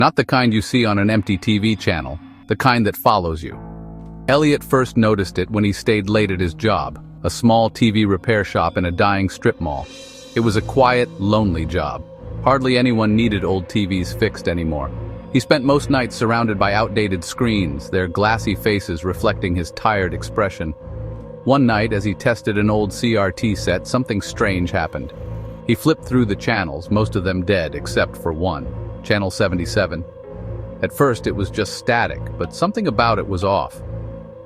Not the kind you see on an empty TV channel, the kind that follows you. Elliot first noticed it when he stayed late at his job, a small TV repair shop in a dying strip mall. It was a quiet, lonely job. Hardly anyone needed old TVs fixed anymore. He spent most nights surrounded by outdated screens, their glassy faces reflecting his tired expression. One night, as he tested an old CRT set, something strange happened. He flipped through the channels, most of them dead except for one, channel 77. At first it was just static, but something about it was off.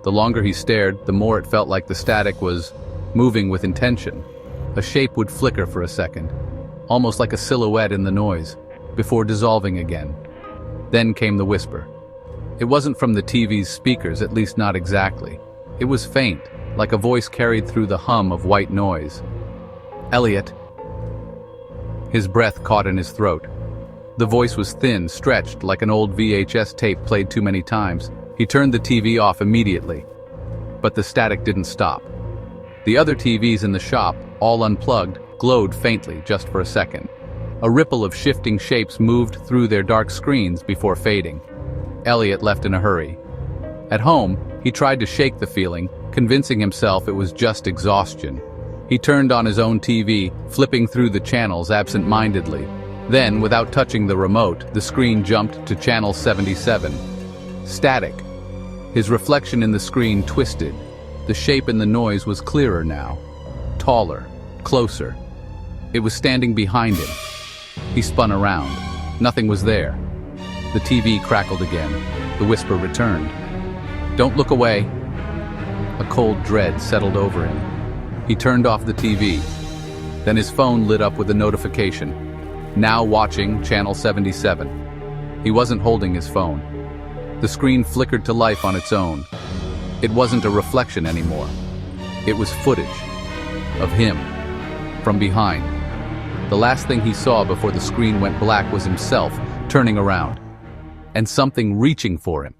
The longer he stared, the more it felt like the static was moving with intention. A shape would flicker for a second, almost like a silhouette in the noise, before dissolving again. Then came the whisper. It wasn't from the TV's speakers, at least not exactly. It was faint, like a voice carried through the hum of white noise. "Elliot." His breath caught in his throat. The voice was thin, stretched, like an old VHS tape played too many times. He turned the TV off immediately. But the static didn't stop. The other TVs in the shop, all unplugged, glowed faintly just for a second. A ripple of shifting shapes moved through their dark screens before fading. Elliot left in a hurry. At home, he tried to shake the feeling, convincing himself it was just exhaustion. He turned on his own TV, flipping through the channels absent-mindedly. Then, without touching the remote, the screen jumped to channel 77. Static. His reflection in the screen twisted. The shape in the noise was clearer now. Taller. Closer. It was standing behind him. He spun around. Nothing was there. The TV crackled again. The whisper returned. "Don't look away." A cold dread settled over him. He turned off the TV. Then his phone lit up with a notification. Now watching channel 77. He wasn't holding his phone. The screen flickered to life on its own. It wasn't a reflection anymore. It was footage of him from behind. The last thing he saw before the screen went black was himself turning around and something reaching for him.